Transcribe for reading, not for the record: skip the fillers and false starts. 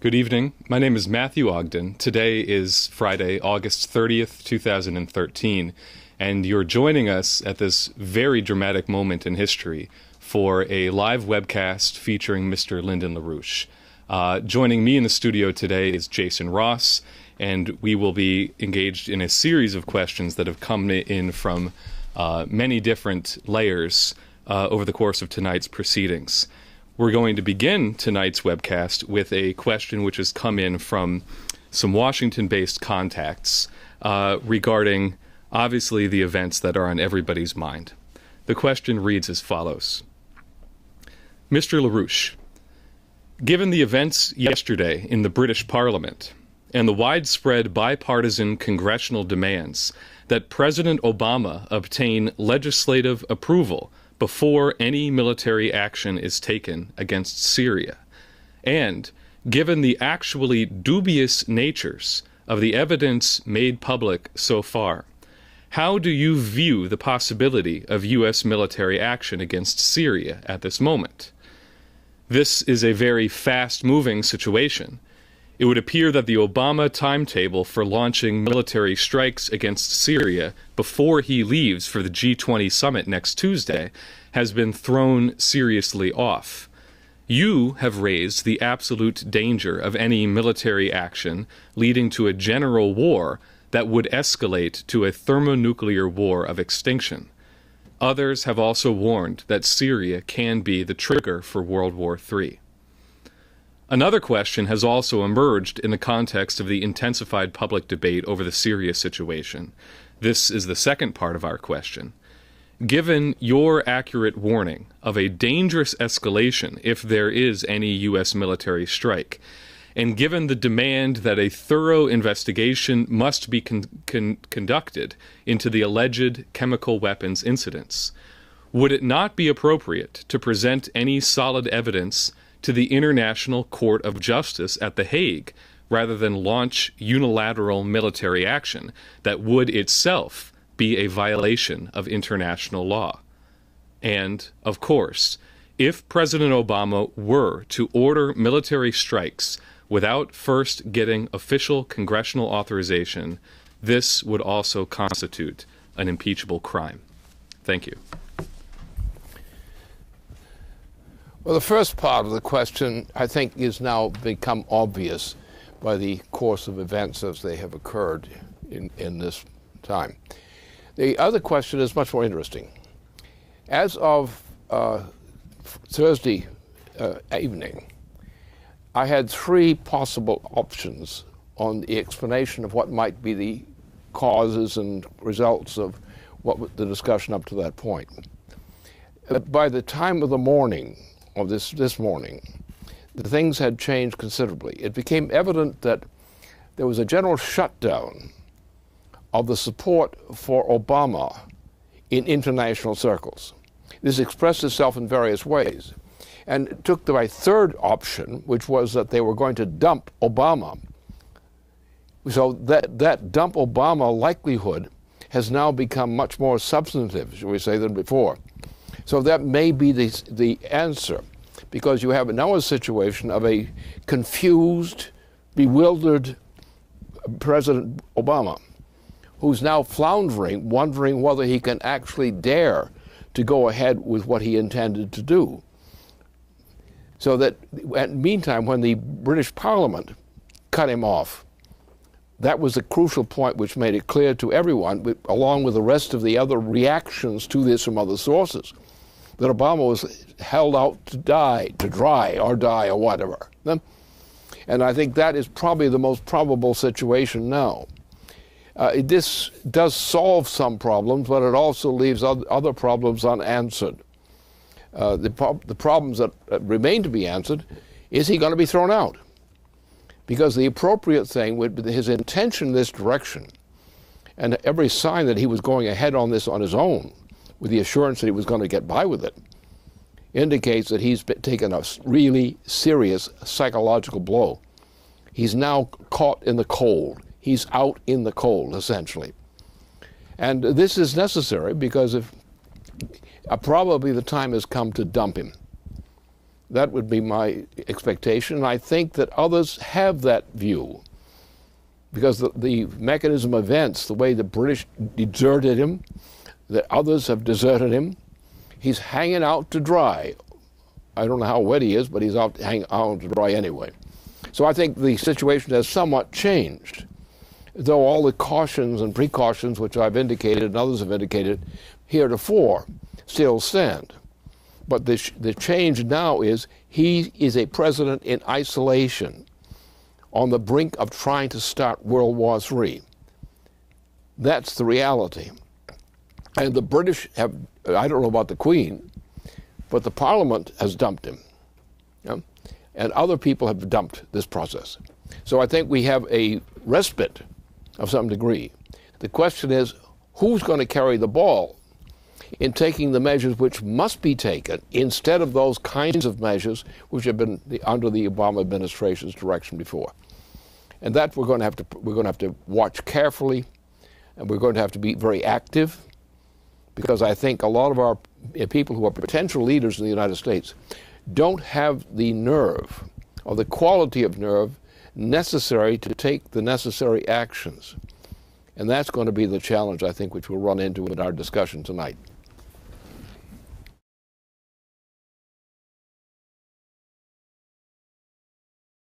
Good evening. My name is Matthew Ogden. Today is Friday, August 30th, 2013, and you're joining us at this very dramatic moment in history for a live webcast featuring Mr. Lyndon LaRouche. Joining me in the studio today is Jason Ross, and we will be engaged in a series of questions that have come in from many different layers over the course of tonight's proceedings. We're going to begin tonight's webcast with a question which has come in from some Washington-based contacts regarding, obviously, the events that are on everybody's mind. The question reads as follows. Mr. LaRouche, given the events yesterday in the British Parliament and the widespread bipartisan congressional demands that President Obama obtain legislative approval before any military action is taken against Syria, and given the actually dubious natures of the evidence made public so far, how do you view the possibility of U.S. military action against Syria at this moment? This is a very fast-moving situation. It would appear that the Obama timetable for launching military strikes against Syria before he leaves for the G20 summit next Tuesday has been thrown seriously off. You have raised the absolute danger of any military action leading to a general war that would escalate to a thermonuclear war of extinction. Others have also warned that Syria can be the trigger for World War III. Another question has also emerged in the context of the intensified public debate over the Syria situation. This is the second part of our question. Given your accurate warning of a dangerous escalation if there is any U.S. military strike, and given the demand that a thorough investigation must be conducted into the alleged chemical weapons incidents, would it not be appropriate to present any solid evidence to the International Court of Justice at The Hague rather than launch unilateral military action that would itself be a violation of international law? And, of course, if President Obama were to order military strikes without first getting official congressional authorization, this would also constitute an impeachable crime. Thank you. Well, the first part of the question, I think, is now become obvious by the course of events as they have occurred in this time. The other question is much more interesting. As of Thursday evening, I had three possible options on the explanation of what might be the causes and results of what the discussion up to that point. By the time of the morning, of this morning, the things had changed considerably. It became evident that there was a general shutdown of the support for Obama in international circles. This expressed itself in various ways. And it took my third option, which was that they were going to dump Obama. So that dump Obama likelihood has now become much more substantive, shall we say, than before. So that may be the answer, because you have now a situation of a confused, bewildered President Obama, who's now floundering, wondering whether he can actually dare to go ahead with what he intended to do. So that, meantime, when the British Parliament cut him off, that was a crucial point which made it clear to everyone, along with the rest of the other reactions to this from other sources, that Obama was held out to die or whatever. And I think that is probably the most probable situation now. This does solve some problems, but it also leaves other problems unanswered. The problems that remain to be answered, is he going to be thrown out? Because the appropriate thing would be his intention in this direction, and every sign that he was going ahead on this on his own, with the assurance that he was going to get by with it, indicates that he's taken a really serious psychological blow. He's now caught in the cold. He's out in the cold, essentially. And this is necessary because if probably the time has come to dump him. That would be my expectation, and I think that others have that view, because the mechanism of events, the way the British deserted him, that others have deserted him, he's hanging out to dry. I don't know how wet he is, but he's out hanging out to dry anyway. So I think the situation has somewhat changed, though all the cautions and precautions which I've indicated and others have indicated heretofore still stand. But the change now is he is a president in isolation on the brink of trying to start World War III. That's the reality. And the British have, I don't know about the Queen, but the Parliament has dumped him. And other people have dumped this process. So I think we have a respite of some degree. The question is, who's going to carry the ball in taking the measures which must be taken instead of those kinds of measures which have been under the Obama administration's direction before? And that we're going to have to watch carefully, and we're going to have to be very active, because I think a lot of our people who are potential leaders in the United States don't have the nerve or the quality of nerve necessary to take the necessary actions. And that's going to be the challenge, I think, which we'll run into in our discussion tonight.